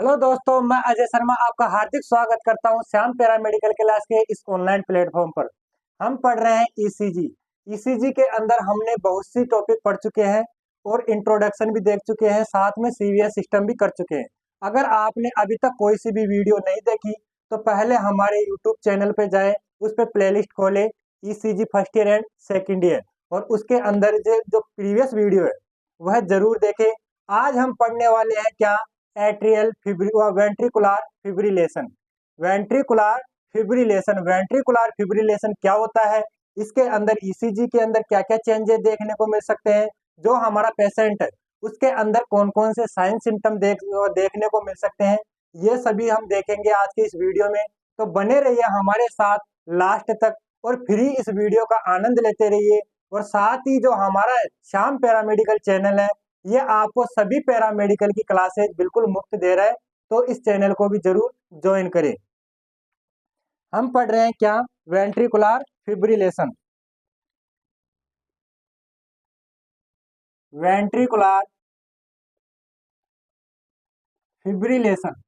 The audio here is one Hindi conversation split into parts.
हेलो दोस्तों, मैं अजय शर्मा आपका हार्दिक स्वागत करता हूं श्याम पैरामेडिकल क्लास के इस ऑनलाइन प्लेटफॉर्म पर। हम पढ़ रहे हैं ईसीजी। ईसीजी के अंदर हमने बहुत सी टॉपिक पढ़ चुके हैं और इंट्रोडक्शन भी देख चुके हैं, साथ में सीवीएस सिस्टम भी कर चुके हैं। अगर आपने अभी तक कोई सी भी वीडियो नहीं देखी तो पहले हमारे यूट्यूब चैनल पे जाए, उस पर प्लेलिस्ट खोले ECG first year and second year, और उसके अंदर जो प्रीवियस वीडियो है वह जरूर देखें। आज हम पढ़ने वाले हैं क्या, atrial ventricular fibrillation. Ventricular fibrillation ventricular fibrillation क्या होता है, इसके अंदर ईसीजी के अंदर क्या क्या चेंजेस देखने को मिल सकते हैं, जो हमारा पेशेंट है उसके अंदर कौन कौन से साइन सिम्टम देखने को मिल सकते हैं, ये सभी हम देखेंगे आज के इस वीडियो में। तो बने रहिए हमारे साथ लास्ट तक और फ्री इस वीडियो का आनंद लेते रहिए। और साथ ही जो हमारा श्याम पैरामेडिकल चैनल है, ये आपको सभी पैरामेडिकल की क्लासेज बिल्कुल मुफ्त दे रहा है, तो इस चैनल को भी जरूर ज्वाइन करें। हम पढ़ रहे हैं क्या, वेंट्रिकुलर फिब्रिलेशन। वेंट्रिकुलर फिब्रिलेशन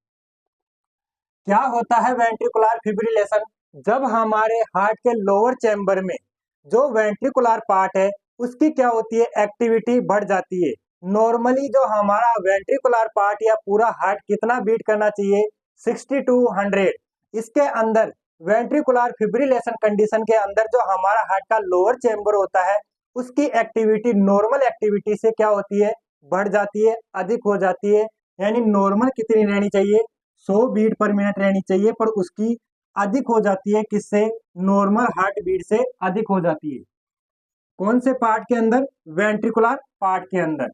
क्या होता है? वेंट्रिकुलर फिब्रिलेशन जब हमारे हार्ट के लोअर चैम्बर में जो वेंट्रिकुलर पार्ट है उसकी क्या होती है, एक्टिविटी बढ़ जाती है। नॉर्मली जो हमारा वेंट्रिकुलर पार्ट या पूरा हार्ट कितना बीट करना चाहिए, 60 टू 100। इसके अंदर वेंट्रिकुलर फिब्रिलेशन कंडीशन के अंदर जो हमारा हार्ट का लोअर चैम्बर होता है उसकी एक्टिविटी नॉर्मल एक्टिविटी से क्या होती है, बढ़ जाती है, अधिक हो जाती है। यानी नॉर्मल कितनी रहनी चाहिए, 100 बीट पर मिनट रहनी चाहिए, पर उसकी अधिक हो जाती है। किससे? नॉर्मल हार्ट बीट से अधिक हो जाती है। कौन से पार्ट के अंदर? वेंट्रिकुलर पार्ट के अंदर।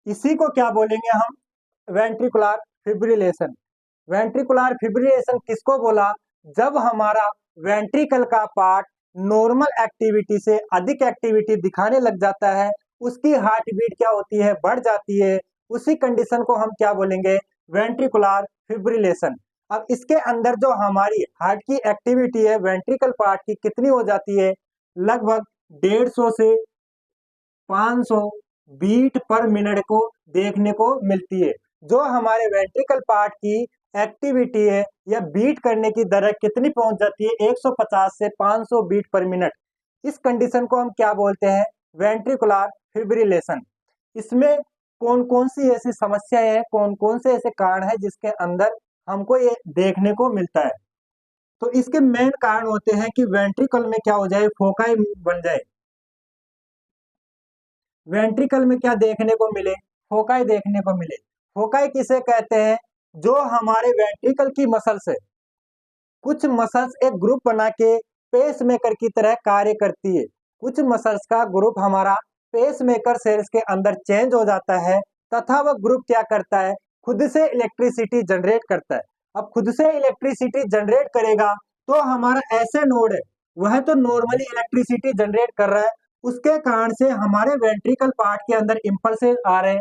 इसी को क्या बोलेंगे हम, वेंट्रिकुलर फिब्रिलेशन। वेंट्रिकुलर फिब्रिलेशन किसको बोला? जब हमारा वेंट्रिकल का पार्ट नॉर्मल एक्टिविटी से अधिक एक्टिविटी दिखाने लग जाता है, उसकी हार्ट बीट क्या होती है, बढ़ जाती है। उसी कंडीशन को हम क्या बोलेंगे, वेंट्रिकुलर फिब्रिलेशन। अब इसके अंदर जो हमारी हार्ट की एक्टिविटी है वेंट्रिकल पार्ट की कितनी हो जाती है, लगभग 150 से 500 बीट पर मिनट को देखने को मिलती है। जो हमारे वेंट्रिकल पार्ट की एक्टिविटी है या बीट करने की दर कितनी पहुंच जाती है, 150 से 500 बीट पर मिनट। इस कंडीशन को हम क्या बोलते हैं, वेंट्रिकुलर फिब्रिलेशन। इसमें कौन कौन सी ऐसी समस्याएं हैं, कौन कौन से ऐसे कारण है जिसके अंदर हमको ये देखने को मिलता है। तो इसके मेन कारण होते हैं कि वेंट्रिकल में क्या हो जाए, फोकाई बन जाए। वेंट्रिकल में क्या देखने को मिले, फोकाई देखने को मिले। फोकाई किसे कहते हैं? जो हमारे वेंट्रिकल की मसल्स है, कुछ मसल्स एक ग्रुप बना के पेस मेकर की तरह कार्य करती है। कुछ मसल्स का ग्रुप हमारा पेस मेकर सेल्स के अंदर चेंज हो जाता है, तथा वह ग्रुप क्या करता है, खुद से इलेक्ट्रिसिटी जनरेट करता है। अब खुद से इलेक्ट्रिसिटी जनरेट करेगा तो हमारा ऐसे नोड है, वह तो नॉर्मली इलेक्ट्रिसिटी जनरेट कर रहा है, उसके कारण से हमारे वेंट्रिकल पार्ट के अंदर इंपल्सेस आ रहे हैं।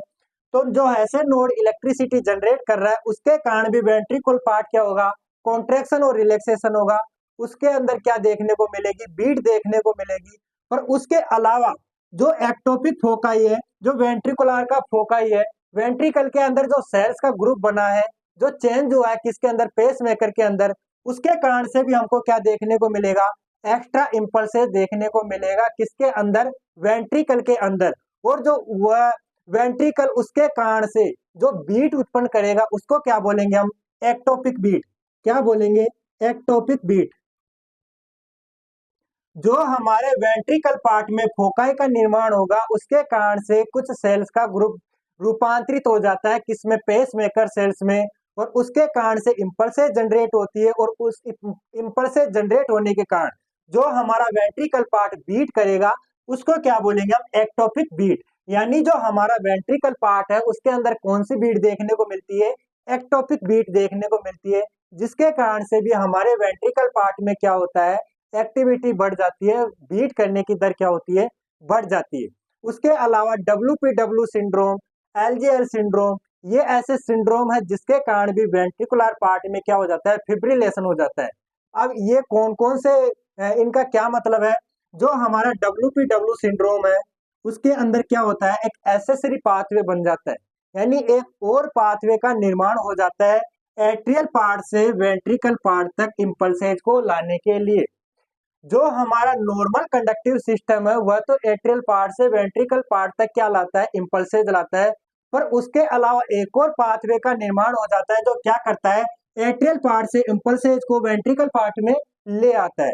तो जो ऐसे नोड इलेक्ट्रिसिटी जनरेट कर रहा है उसके कारण भी वेंट्रिकल पार्ट क्या होगा, कॉन्ट्रैक्शन और रिलैक्सेशन होगा। उसके अंदर क्या देखने को मिलेगी, बीट देखने को मिलेगी। पर उसके अलावा जो एक्टोपिक फोकाई है, जो वेंट्रिकुलर का फोकाई है, वेंट्रिकल के अंदर जो सेल्स का ग्रुप बना है, जो चेंज हुआ है किसके अंदर, पेस मेकर के अंदर, उसके कारण से भी हमको क्या देखने को मिलेगा, एक्स्ट्रा इंपल्सेस देखने को मिलेगा। किसके अंदर? वेंट्रिकल के अंदर। और जो वह वेंट्रिकल उसके कारण से जो बीट उत्पन्न करेगा उसको क्या बोलेंगे हम, एक्टोपिक बीट। क्या बोलेंगे? Ectopic beat. जो हमारे वेंट्रिकल पार्ट में फोकाई का निर्माण होगा उसके कारण से कुछ सेल्स का ग्रुप रूपांतरित हो जाता है, किसमें, पेस मेकर सेल्स में। और उसके कारण से इंपल्सेस जनरेट होती है, और उस इंपल्सेस जनरेट होने के कारण जो हमारा वेंट्रिकल पार्ट बीट करेगा उसको क्या बोलेंगे हम, एक्टोपिक बीट। यानी जो हमारा वेंट्रिकल पार्ट है उसके अंदर कौन सी बीट देखने को मिलती है, एक्टोपिक बीट देखने को मिलती है। जिसके कारण से भी हमारे वेंट्रिकल पार्ट में क्या होता है, एक्टिविटी बढ़ जाती है, बीट करने की दर क्या होती है, बढ़ जाती है। उसके अलावा WPW सिंड्रोम, एलजीएल सिंड्रोम, ये ऐसे सिंड्रोम है जिसके कारण भी वेंट्रिकुलर पार्ट में क्या हो जाता है, फिब्रिलेशन हो जाता है। अब ये कौन कौन से इनका क्या मतलब है? जो हमारा WPW सिंड्रोम है उसके अंदर क्या होता है, एक एसेसरी पाथवे बन जाता है। यानी एक और पाथवे का निर्माण हो जाता है एट्रियल पार्ट से वेंट्रिकल पार्ट तक इम्पल्सेज को लाने के लिए। जो हमारा नॉर्मल कंडक्टिव सिस्टम है वह तो एट्रियल पार्ट से वेंट्रिकल पार्ट तक क्या लाता है, इम्पल्सेज लाता है, पर उसके अलावा एक और पाथवे का निर्माण हो जाता है जो क्या करता है, एट्रियल पार्ट से इम्पल्सेज को वेंट्रिकल पार्ट में ले आता है।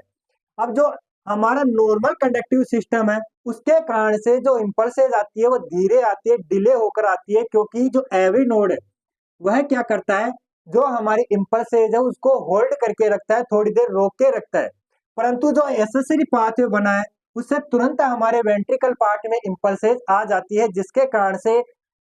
अब जो हमारा नॉर्मल कंडक्टिव सिस्टम है उसके कारण से जो इम्पल्सेज आती है वो धीरे आती है, डिले होकर आती है, क्योंकि जो एवी नोड है वह क्या करता है, जो हमारी इम्पल्सेज है उसको होल्ड करके रखता है, थोड़ी देर रोक के रखता है। परंतु जो एसेसरी पाथवे बना है उससे तुरंत हमारे वेंट्रिकल पार्ट में इम्पल्सेज आ जाती है, जिसके कारण से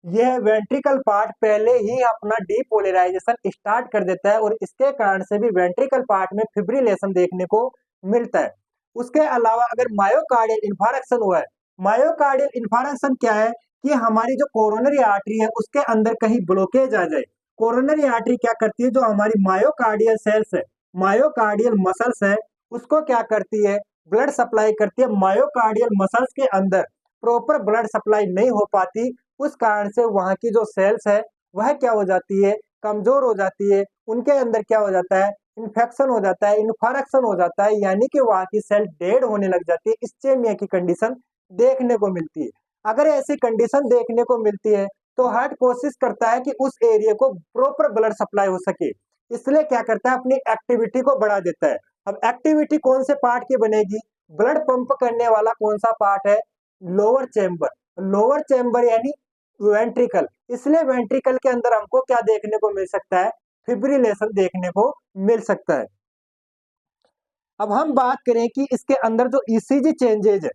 यह वेंट्रिकल पार्ट पहले ही अपना डीपोलराइजेशन स्टार्ट कर देता है और इसके कारण से भी वेंट्रिकल पार्ट में फिब्रिलेशन देखने को मिलता है। उसके अलावा अगर मायोकार्डियल इन्फारेक्शन हुआ है, मायोकार्डियल इन्फारेक्शन क्या है कि हमारी जो कोरोनरी आर्टरी है उसके अंदर कहीं ब्लॉकेज आ जाए। कोरोनरी आर्टरी क्या करती है, जो हमारी मायोकार्डियल सेल्स है, मायोकार्डियल मसल्स है, उसको क्या करती है, ब्लड सप्लाई करती है। मायोकार्डियल मसल्स के अंदर प्रॉपर ब्लड सप्लाई नहीं हो पाती, उस कारण से वहां की जो सेल्स है वह क्या हो जाती है, कमजोर हो जाती है, उनके अंदर क्या हो जाता है, इन्फेक्शन हो जाता है, इन्फारेक्शन हो जाता है, यानी कि वहां की सेल डेड होने लग जाती है। इस्चेमिया की कंडीशन देखने को मिलती है। अगर ऐसी कंडीशन देखने को मिलती है तो हार्ट कोशिश करता है कि उस एरिया को प्रॉपर ब्लड सप्लाई हो सके, इसलिए क्या करता है, अपनी एक्टिविटी को बढ़ा देता है। अब एक्टिविटी कौन से पार्ट की बनेगी, ब्लड पंप करने वाला कौन सा पार्ट है, लोअर चेम्बर, लोअर चेम्बर यानी वेंट्रिकल, इसलिए वेंट्रिकल के अंदर हमको क्या देखने को मिल सकता है, फिब्रिलेशन देखने को मिल सकता है। अब हम बात करें कि इसके अंदर जो ईसीजी चेंजेज है,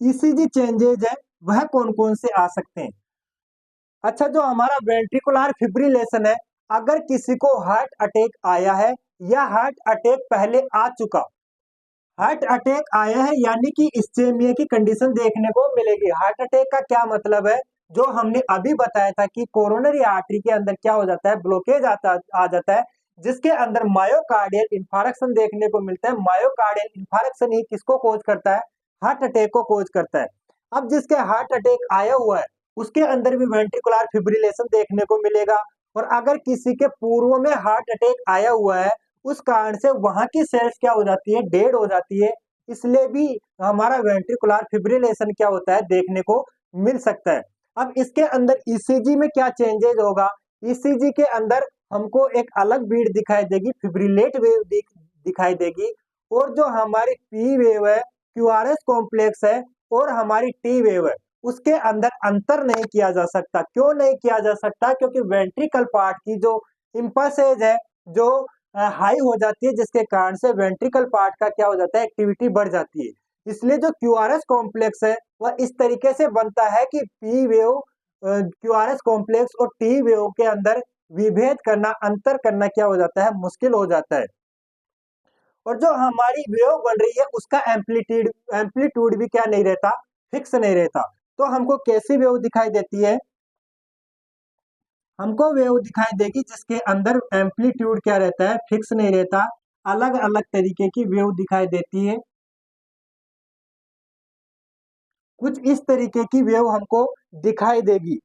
ईसीजी चेंजेज है वह कौन कौन से आ सकते हैं। अच्छा, जो हमारा वेंट्रिकुलर फिब्रिलेशन है, अगर किसी को हार्ट अटैक आया है या हार्ट अटैक पहले आ चुका, हार्ट अटैक आया है यानी कि इस्चेमिया की कंडीशन देखने को मिलेगी। हार्ट अटैक का क्या मतलब है, जो हमने अभी बताया था कि कोरोनरी आर्टरी के अंदर क्या हो जाता है, ब्लॉकेज आ जाता है, जिसके अंदर मायोकार्डियल इन्फारेक्शन देखने को मिलता है। मायोकार्डियल इन्फारेक्शन ही किसको कोज करता है, हार्ट अटैक को कोज करता है। अब जिसके हार्ट अटैक आया हुआ है उसके अंदर भी वेंट्रिकुलर फिब्रिलेशन देखने को मिलेगा, और अगर किसी के पूर्व में हार्ट अटैक आया हुआ है उस कारण से वहां की सेल्स क्या हो जाती है, डेड हो जाती है, इसलिए भी हमारा वेंट्रिकुलर फिब्रिलेशन क्या होता है, देखने को मिल सकता है। अब इसके अंदर ईसीजी में क्या चेंजेज होगा, ईसीजी के अंदर हमको एक अलग बीट दिखाई देगी, फिब्रिलेट वेव दिखाई देगी, और जो हमारी पी वेव है, क्यूआरएस कॉम्प्लेक्स है, और हमारी टी वेव है, उसके अंदर अंतर नहीं किया जा सकता। क्यों नहीं किया जा सकता, क्योंकि वेंट्रिकल पार्ट की जो इम्पल्सेज है जो हाई हो जाती है, जिसके कारण से वेंट्रिकल पार्ट का क्या हो जाता है, एक्टिविटी बढ़ जाती है। इसलिए जो क्यूआरएस कॉम्प्लेक्स है वह इस तरीके से बनता है कि पी वेव, क्यूआरएस कॉम्प्लेक्स और टी वेव के अंदर विभेद करना, अंतर करना क्या हो जाता है, मुश्किल हो जाता है। और जो हमारी वेव बन रही है उसका एम्पलीट्यूड एम्पलीट्यूड भी क्या नहीं रहता, फिक्स नहीं रहता। तो हमको कैसी वेव दिखाई देती है, हमको वेव दिखाई देगी जिसके अंदर एम्पलीट्यूड क्या रहता है, फिक्स नहीं रहता, अलग अलग तरीके की वेव दिखाई देती है। कुछ इस तरीके की वेव हमको दिखाई देगी।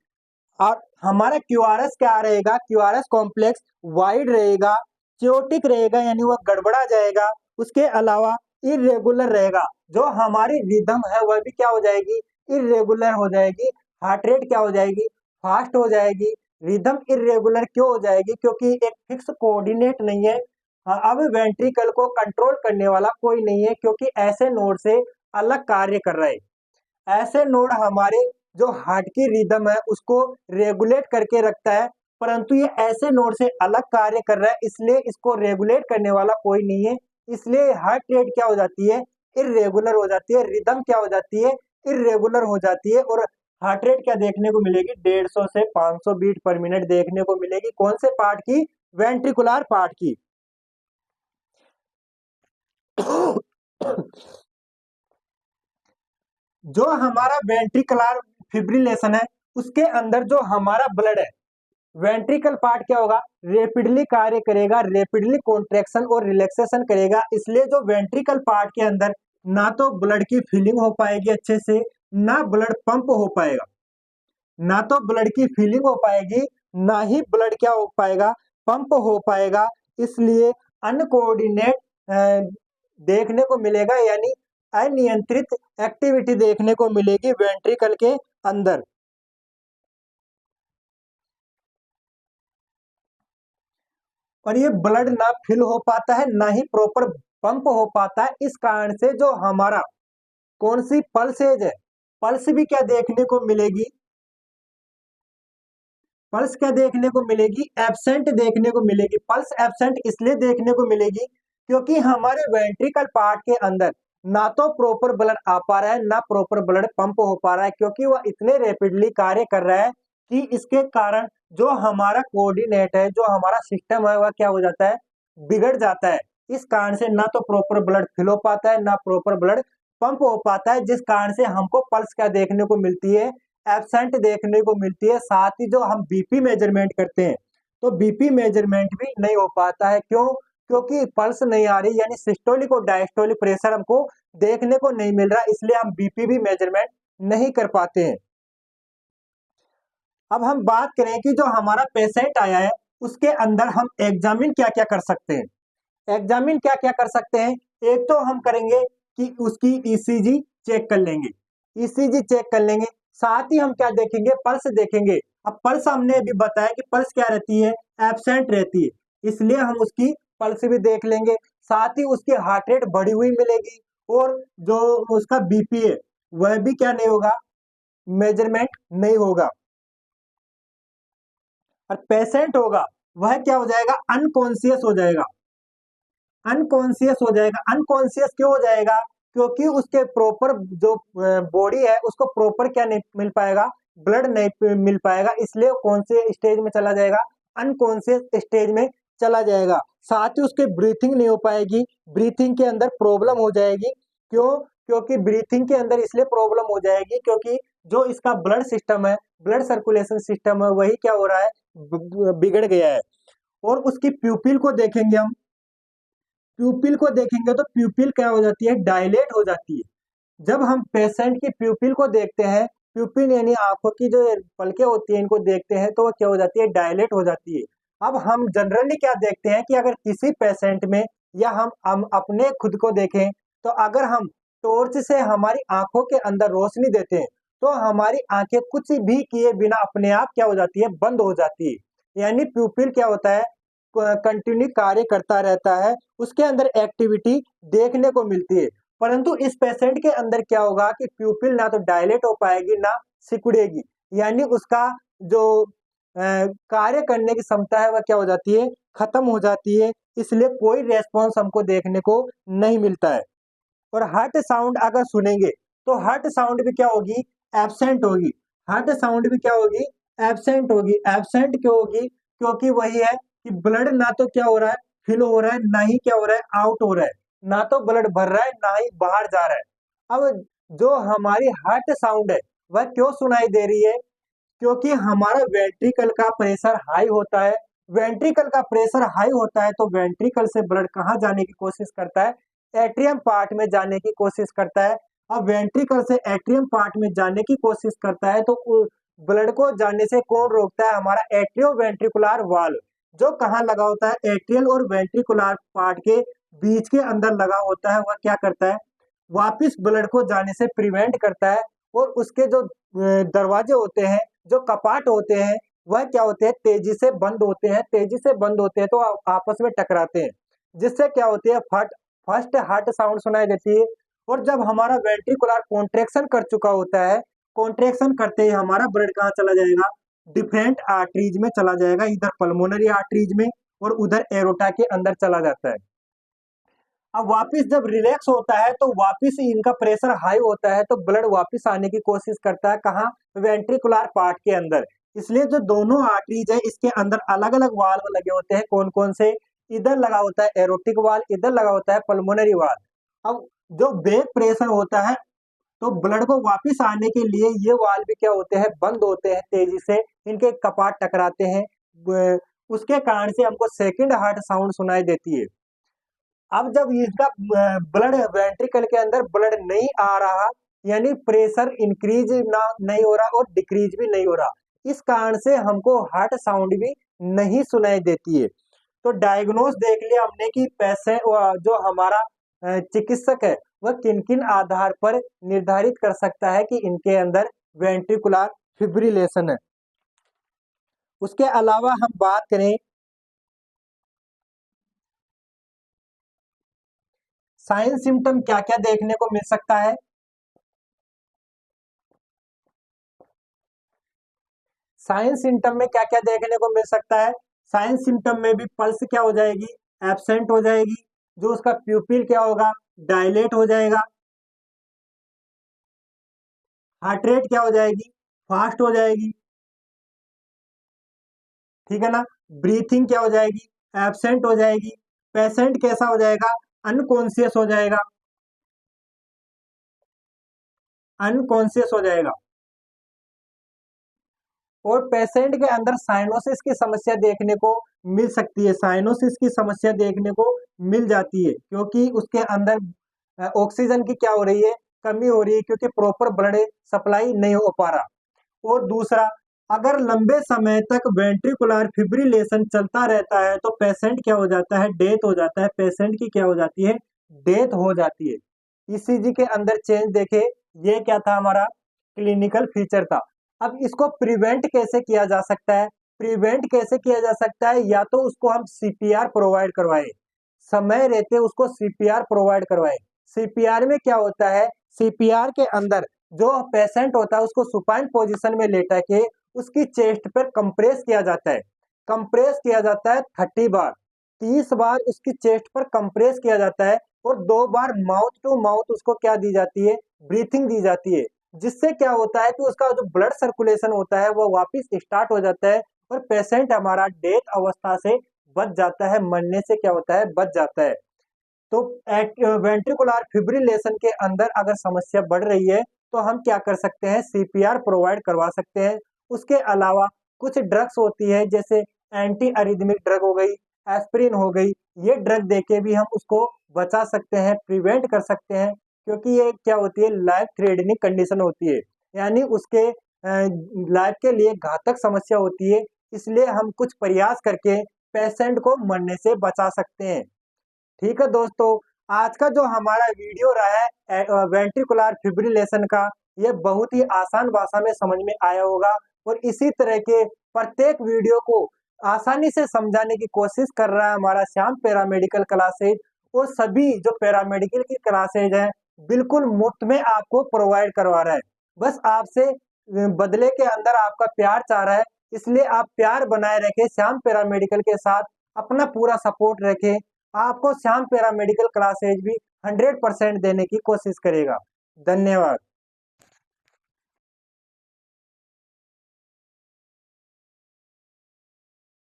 और हमारा क्यूआरएस क्या रहेगा, क्यूआरएस कॉम्प्लेक्स वाइड रहेगा, च्योटिक रहेगा, यानी वह गड़बड़ा जाएगा। उसके अलावा इरेगुलर रहेगा, जो हमारी रिदम है वह भी क्या हो जाएगी, इरेगुलर हो जाएगी। हार्ट रेट क्या हो जाएगी, फास्ट हो जाएगी। रिदम इरेगुलर क्यों हो जाएगी, क्योंकि एक फिक्स कोऑर्डिनेट नहीं है। हाँ, अब वेंट्रिकल को कंट्रोल करने वाला कोई नहीं है, क्योंकि ऐसे नोड से अलग कार्य कर रहे हैं। ऐसे नोड हमारे जो हार्ट की रिदम है उसको रेगुलेट करके रखता है, परंतु ये ऐसे नोड से अलग कार्य कर रहा है, इसलिए इसको रेगुलेट करने वाला कोई नहीं है। इसलिए हार्ट रेट क्या हो जाती है, इरेगुलर हो जाती है, रिदम क्या हो जाती है, इरेगुलर हो जाती है। और हार्ट रेट क्या देखने को मिलेगी, 150 से 500 बीट पर मिनट देखने को मिलेगी। कौन से पार्ट की, वेंट्रिकुलर पार्ट की। जो हमारा वेंट्रिकुलर फिब्रिलेशन है उसके अंदर जो हमारा ब्लड है, वेंट्रिकल पार्ट क्या होगा, रेपिडली कार्य करेगा, रेपिडली कॉन्ट्रैक्शन और रिलैक्सेशन करेगा। इसलिए जो वेंट्रिकल पार्ट के अंदर ना तो ब्लड की फिलिंग हो पाएगी अच्छे से, ना ब्लड पंप हो पाएगा। ना तो ब्लड की फीलिंग हो पाएगी, ना ही ब्लड क्या हो पाएगा, पंप हो पाएगा। इसलिए अनकोऑर्डिनेट देखने को मिलेगा, यानी अनियंत्रित एक्टिविटी देखने को मिलेगी वेंट्रिकल के अंदर। और ये ब्लड ना फिल हो पाता है, ना ही प्रॉपर पंप हो पाता है। इस कारण से जो हमारा कौन सी पल्सेज है, पल्स भी क्या देखने को मिलेगी, पल्स क्या देखने को मिलेगी, एब्सेंट देखने को मिलेगी। पल्स एब्सेंट इसलिए देखने को मिलेगी क्योंकि हमारे वेंट्रिकल पार्ट के अंदर ना तो प्रॉपर ब्लड आ पा रहा है, ना प्रॉपर ब्लड पंप हो पा रहा है, क्योंकि वह इतने रैपिडली कार्य कर रहा है कि इसके कारण जो हमारा कोऑर्डिनेट है, जो हमारा सिस्टम है, वह क्या हो जाता है, बिगड़ जाता है। इस कारण से ना तो प्रॉपर ब्लड फिल हो पाता है, ना प्रॉपर ब्लड पंप हो पाता है, जिस कारण से हमको पल्स क्या देखने को मिलती है, एब्सेंट देखने को मिलती है। साथ ही जो हम बीपी मेजरमेंट करते हैं, तो बीपी मेजरमेंट भी नहीं हो पाता है। क्यों? क्योंकि पल्स नहीं आ रही, यानी सिस्टोलिक और डायस्टोलिक प्रेशर हमको देखने को नहीं मिल रहा, इसलिए हम बीपी भी मेजरमेंट नहीं कर पाते हैं। अब हम बात करें कि जो हमारा पेशेंट आया है, उसके अंदर हम एग्जामिन क्या क्या कर सकते हैं। एग्जामिन क्या क्या कर सकते हैं, एक तो हम करेंगे कि उसकी ईसीजी चेक कर लेंगे, ईसीजी चेक कर लेंगे। साथ ही हम क्या देखेंगे, पल्स देखेंगे। अब पल्स हमने अभी बताया कि पल्स क्या रहती है, एब्सेंट रहती है, इसलिए हम उसकी पल्स भी देख लेंगे। साथ ही उसकी हार्ट रेट बढ़ी हुई मिलेगी, और जो उसका बीपी है वह भी क्या नहीं होगा, मेजरमेंट नहीं होगा। और पेशेंट होगा वह क्या हो जाएगा, अनकॉन्शियस हो जाएगा, अनकॉन्शियस हो जाएगा। अनकॉन्शियस क्यों हो जाएगा, क्योंकि उसके प्रॉपर जो बॉडी है उसको प्रॉपर क्या नहीं मिल पाएगा, ब्लड नहीं मिल पाएगा, इसलिए कौन से स्टेज में चला जाएगा, अनकॉन्शियस स्टेज में चला जाएगा। साथ ही उसके ब्रीथिंग नहीं हो पाएगी, ब्रीथिंग के अंदर प्रॉब्लम हो जाएगी। क्यों? क्योंकि ब्रीथिंग के अंदर इसलिए प्रॉब्लम हो जाएगी क्योंकि जो इसका ब्लड सिस्टम है, ब्लड सर्कुलेशन सिस्टम है, वही क्या हो रहा है, बिगड़ गया है। और उसकी प्यूपिल को देखेंगे हम, प्यूपिल को देखेंगे तो प्यूपिल क्या हो जाती है, डायलेट हो जाती है। जब हम पेशेंट की प्यूपिल को देखते हैं, प्यूपिल यानी आंखों की जो पलकें होती हैं, इनको देखते हैं तो वो क्या हो जाती है, डायलेट हो जाती है। अब हम जनरली क्या देखते हैं कि अगर किसी पेशेंट में, या हम अपने खुद को देखें, तो अगर हम टॉर्च से हमारी आंखों के अंदर रोशनी देते हैं, तो हमारी आंखें कुछ भी किए बिना अपने आप क्या हो जाती है, बंद हो जाती है। यानी प्यूपिल क्या होता है, कंटिन्यू कार्य करता रहता है, उसके अंदर एक्टिविटी देखने को मिलती है। परंतु इस पेशेंट के अंदर क्या होगा कि प्यूपिल ना तो डायलेट हो पाएगी, ना सिकुड़ेगी, यानी उसका जो कार्य करने की क्षमता है वह क्या हो जाती है, खत्म हो जाती है। इसलिए कोई रेस्पॉन्स हमको देखने को नहीं मिलता है। और हार्ट साउंड अगर सुनेंगे, तो हार्ट साउंड भी क्या होगी, एब्सेंट होगी। हार्ट साउंड भी क्या होगी, एब्सेंट होगी। एब्सेंट क्यों होगी, क्योंकि वही है कि ब्लड ना तो क्या हो रहा है, फिल हो रहा है, ना ही क्या हो रहा है, आउट हो रहा है। ना तो ब्लड भर रहा है, ना ही बाहर जा रहा है। अब जो हमारी हार्ट साउंड है वह क्यों सुनाई दे रही है, क्योंकि हमारा वेंट्रिकल का प्रेशर हाई होता है। वेंट्रिकल का प्रेशर हाई होता है तो वेंट्रिकल से ब्लड कहाँ जाने की कोशिश करता है, एट्रियम पार्ट में जाने की कोशिश करता है। अब वेंट्रिकल से एट्रियम पार्ट में जाने की कोशिश करता है तो ब्लड को जाने से कौन रोकता है, हमारा एट्रियो वेंट्रिकुलर वाल्व, जो कहाँ लगा होता है, एट्रियल और वेंट्रिकुलर पार्ट के बीच के अंदर लगा होता है। वह क्या करता है, वापिस ब्लड को जाने से प्रिवेंट करता है। और उसके जो दरवाजे होते हैं, जो कपाट होते हैं, वह क्या होते हैं, तेजी से बंद होते हैं। तेजी से बंद होते हैं तो आपस में टकराते हैं, जिससे क्या होती है, फर्स्ट हार्ट साउंड सुनाई देती है। और जब हमारा वेंट्रिकुलर कॉन्ट्रेक्शन कर चुका होता है, कॉन्ट्रेक्शन करते ही हमारा ब्लड कहाँ चला जाएगा, डिफरेंट आर्टरीज में चला जाएगा, इधर पल्मोनरी आर्टरीज में और उधर एरोटा के अंदर चला जाता है। अब वापिस जब रिलैक्स होता है तो वापिस इनका प्रेशर हाई होता है, तो ब्लड वापिस आने की कोशिश करता है, कहाँ, वेंट्रिकुलर पार्ट के अंदर। इसलिए जो दोनों आर्टरीज है इसके अंदर अलग अलग वाल्व लगे होते हैं। कौन कौन से, इधर लगा होता है एरोटिक वाल्व, इधर लगा होता है पल्मोनरी वाल्व। अब जो बैक प्रेशर होता है, तो ब्लड को वापिस आने के लिए ये वाल्व भी क्या होते हैं, बंद होते हैं तेजी से, इनके कपाट टकराते हैं। उसके कारण से हमको सेकंड हार्ट साउंड सुनाई देती है। अब जब इसका ब्लड वेंट्रिकल के अंदर ब्लड नहीं आ रहा, यानी प्रेशर इंक्रीज ना नहीं हो रहा और डिक्रीज भी नहीं हो रहा। इस कारण से हमको हार्ट साउंड भी नहीं सुनाई देती है। तो डायग्नोस देख लिया हमने कि पैसे जो हमारा चिकित्सक है वह किन किन आधार पर निर्धारित कर सकता है कि इनके अंदर वेंट्रिकुलर फिब्रिलेशन है। उसके अलावा हम बात करें साइन सिम्टम क्या क्या देखने को मिल सकता है। साइन सिम्टम में क्या क्या देखने को मिल सकता है। साइन सिम्टम में भी पल्स क्या हो जाएगी, एब्सेंट हो जाएगी। जो उसका प्यूपिल क्या होगा, डायलेट हो जाएगा। हार्ट रेट क्या हो जाएगी, फास्ट हो जाएगी। ठीक है ना। ब्रीथिंग क्या हो जाएगी, एब्सेंट हो जाएगी। पेशेंट कैसा हो जाएगा, अनकॉन्शियस हो जाएगा, अनकॉन्शियस हो जाएगा। और पेशेंट के अंदर साइनोसिस की समस्या देखने को मिल सकती है, साइनोसिस की समस्या देखने को मिल जाती है क्योंकि उसके अंदर ऑक्सीजन की क्या हो रही है, कमी हो रही है क्योंकि प्रॉपर ब्लड सप्लाई नहीं हो पा रहा। और दूसरा, अगर लंबे समय तक वेंट्रिकुलर फिब्रिलेशन चलता रहता है तो पेशेंट क्या हो जाता है, डेथ हो जाता है। पेशेंट की क्या हो जाती है, डेथ हो जाती है। ईसीजी के अंदर चेंज देखे, ये क्या था हमारा क्लिनिकल फीचर था। अब इसको प्रिवेंट कैसे किया जा सकता है, प्रिवेंट कैसे किया जा सकता है, या तो उसको हम सीपीआर प्रोवाइड करवाएं, समय रहते उसको सीपीआर प्रोवाइड करवाएं। सीपीआर में क्या होता है, सीपीआर के अंदर जो पेशेंट होता है उसको सुपाइन पोजीशन में लेटा के उसकी चेस्ट पर कंप्रेस किया जाता है। कंप्रेस किया जाता है 30 बार, 30 बार उसकी चेस्ट पर कंप्रेस किया जाता है। और 2 बार माउथ टू माउथ उसको क्या दी जाती है, ब्रीथिंग दी जाती है। जिससे क्या होता है कि उसका जो ब्लड सर्कुलेशन होता है वो वापस स्टार्ट हो जाता है और पेशेंट हमारा डेथ अवस्था से बच जाता है, मरने से क्या होता है, बच जाता है। तो वेंट्रिकुलर फिब्रिलेशन के अंदर अगर समस्या बढ़ रही है तो हम क्या कर सकते हैं, सीपीआर प्रोवाइड करवा सकते हैं। उसके अलावा कुछ ड्रग्स होती है जैसे एंटी अरिथमिक ड्रग हो गई, एस्पिरिन हो गई, ये ड्रग देके भी हम उसको बचा सकते हैं, प्रिवेंट कर सकते हैं क्योंकि ये क्या होती है, लाइफ थ्रेटनिंग कंडीशन होती है, यानी उसके लाइफ के लिए घातक समस्या होती है। इसलिए हम कुछ प्रयास करके पेशेंट को मरने से बचा सकते हैं। ठीक है दोस्तों, आज का जो हमारा वीडियो रहा है वेंट्रिकुलर फिब्रिलेशन का, ये बहुत ही आसान भाषा में समझ में आया होगा। और इसी तरह के प्रत्येक वीडियो को आसानी से समझाने की कोशिश कर रहा है हमारा श्याम पैरामेडिकल क्लासेज। और सभी जो पैरामेडिकल की क्लासेज हैं बिल्कुल मुफ्त में आपको प्रोवाइड करवा रहा है। बस आपसे बदले के अंदर आपका प्यार चाह रहा है, इसलिए आप प्यार बनाए रखें श्याम पैरामेडिकल के साथ, अपना पूरा सपोर्ट रखें। आपको श्याम पैरामेडिकल क्लासेज भी 100% देने की कोशिश करेगा। धन्यवाद।